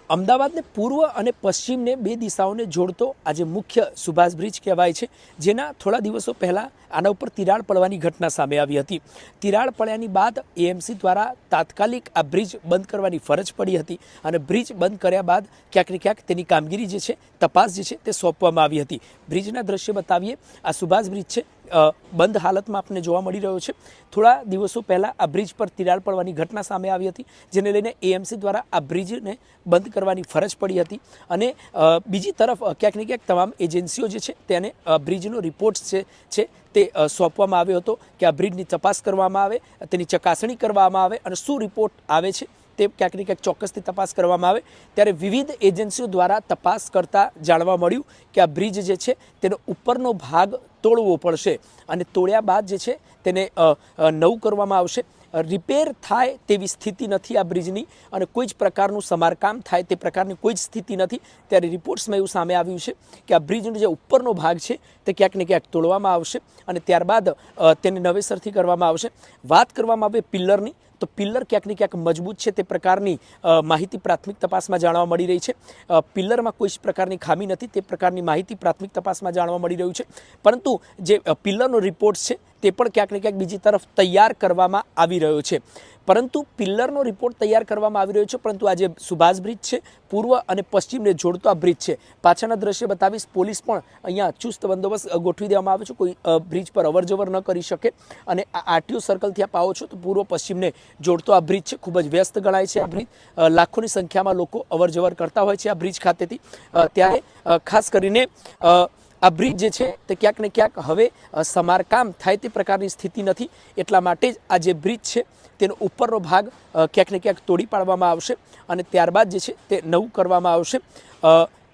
અમદાવાદને પૂર્વ અને પશ્ચિમને બે દિશાઓને જોડતો આજે મુખ્ય સુભાષ બ્રિજ કહેવાય છે, જેના થોડા દિવસો પહેલાં આના ઉપર તિરાડ પડવાની ઘટના સામે આવી હતી। તિરાડ પડ્યાની બાદ એએમસી દ્વારા તાત્કાલિક આ બ્રિજ બંધ કરવાની ફરજ પડી હતી અને બ્રિજ બંધ કર્યા બાદ ક્યાંક ને ક્યાંક તેની કામગીરી જે છે, તપાસ જે છે તે સોંપવામાં આવી હતી। બ્રિજના દ્રશ્ય બતાવીએ। આ સુભાષ બ્રિજ છે, બંધ હાલતમાં આપણને જોવા મળી રહ્યો છે। થોડા દિવસો પહેલાં આ બ્રિજ પર તિરાડ પડવાની ઘટના સામે આવી હતી, જેને લઈને એએમસી દ્વારા આ બ્રિજને બંધ કરવાની ફરજ પડી હતી અને બીજી તરફ ક્યાંક ને ક્યાંક તમામ એજન્સીઓ જે છે તેને બ્રિજનો રિપોર્ટ છે તે સોંપવામાં આવ્યો હતો કે આ બ્રિજની તપાસ કરવામાં આવે, તેની ચકાસણી કરવામાં આવે અને શું રિપોર્ટ આવે છે તે ક્યાંક ને ક્યાંક ચોક્કસથી તપાસ કરવામાં આવે। ત્યારે વિવિધ એજન્સીઓ દ્વારા તપાસ કરતાં જાણવા મળ્યું કે આ બ્રિજ જે છે તેનો ઉપરનો ભાગ તોડવો પડશે અને તોડ્યા બાદ જે છે તેને નવું કરવામાં આવશે। રિપેર થાય તેવી સ્થિતિ નથી આ બ્રિજની અને કોઈ જ પ્રકારનું સમારકામ થાય તે પ્રકારની કોઈ જ સ્થિતિ નથી। ત્યારે રિપોર્ટ્સમાં એવું સામે આવ્યું છે કે આ બ્રિજનો જે ઉપરનો ભાગ છે તે ક્યાંક ને ક્યાંક તોડવામાં આવશે અને ત્યારબાદ તેને નવેસરથી કરવામાં આવશે। વાત કરવામાં આવે પિલ્લરની, તો પિલ્લર ક્યાંક ને ક્યાંક મજબૂત છે તે પ્રકારની માહિતી પ્રાથમિક તપાસમાં જાણવા મળી રહી છે। પિલ્લરમાં કોઈ જ પ્રકારની ખામી નથી તે પ્રકારની માહિતી પ્રાથમિક તપાસમાં જાણવા મળી રહ્યું છે, પરંતુ જે પિલ્લરનો રિપોર્ટ છે તે પણ ક્યાંક ને ક્યાંક બીજી તરફ તૈયાર કરવામાં આવી રહ્યો છે। પરંતુ પિલ્લરનો રિપોર્ટ તૈયાર કરવામાં આવી રહ્યો છે, પરંતુ આ જે સુભાષ બ્રિજ છે, પૂર્વ અને પશ્ચિમને જોડતો આ બ્રિજ છે, પાછળના દ્રશ્ય બતાવીશ। પોલીસ પણ અહીંયા ચુસ્ત બંદોબસ્ત ગોઠવી દેવામાં આવે છે, કોઈ બ્રિજ પર અવરજવર ન કરી શકે અને આ આરટીઓ સર્કલથી આપ આવો છો તો પૂર્વ પશ્ચિમને જોડતો આ બ્રિજ છે, ખૂબ જ વ્યસ્ત ગણાય છે આ બ્રિજ। લાખોની સંખ્યામાં લોકો અવરજવર કરતા હોય છે આ બ્રિજ ખાતેથી। ત્યારે ખાસ કરીને આ બ્રિજ જે છે તે ક્યાંક ને ક્યાંક હવે સમારકામ થાય તે પ્રકારની સ્થિતિ નથી, એટલા માટે જ આ જે બ્રિજ છે તેનો ઉપરનો ભાગ ક્યાંક ને ક્યાંક તોડી પાડવામાં આવશે અને ત્યારબાદ જે છે તે નવું કરવામાં આવશે।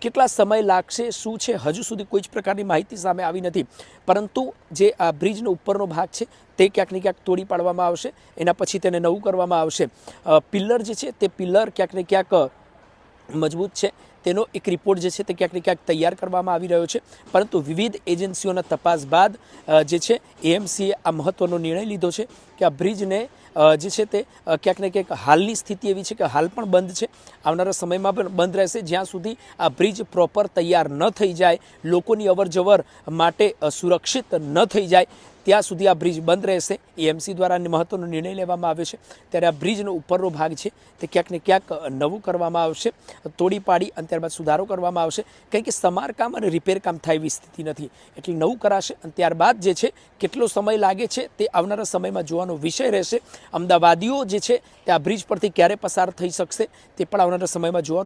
કેટલા સમય લાગશે, શું છે, હજુ સુધી કોઈ જ પ્રકારની માહિતી સામે આવી નથી, પરંતુ જે આ બ્રિજનો ઉપરનો ભાગ છે તે ક્યાંક ને ક્યાંક તોડી પાડવામાં આવશે, એના પછી તેને નવું કરવામાં આવશે। પિલ્લર જે છે તે પિલ્લર ક્યાંક ને ક્યાંક મજબૂત છે, તેનો એક રિપોર્ટ જે છે તે ક્યાંક ને ક્યાંક તૈયાર કરવામાં આવી રહ્યો છે, પરંતુ વિવિધ એજન્સીઓના તપાસ બાદ જે છે એએમસીએ આ મહત્ત્વનો નિર્ણય લીધો છે કે આ બ્રિજને જે છે તે ક્યાંક ને ક્યાંક હાલની સ્થિતિ એવી છે કે હાલ પણ બંધ છે, આવનારા સમયમાં પણ બંધ રહેશે, જ્યાં સુધી આ બ્રિજ પ્રોપર તૈયાર ન થઈ જાય, લોકોની અવરજવર માટે સુરક્ષિત ન થઈ જાય ત્યાં સુધી આ બ્રિજ બંધ રહેશે। એએમસી દ્વારા મહત્વનો નિર્ણય લેવામાં આવ્યો છે। ત્યારે આ બ્રિજનો ઉપરનો ભાગ છે તે ક્યાંક ને ક્યાંક નવું કરવામાં આવશે, તોડી પાડી અને ત્યારબાદ સુધારો કરવામાં આવશે, કારણ કે સમારકામ અને રિપેર કામ થાય એવી સ્થિતિ નથી, એટલે નવું કરાશે અને ત્યારબાદ જે છે કેટલો સમય લાગે છે તે આવનારા સમયમાં જોવાનો વિષય રહેશે। અમદાવાદીઓ જે છે તે આ બ્રિજ પરથી ક્યારે પસાર થઈ શકશે તે પણ આવનારા સમયમાં જોવાનું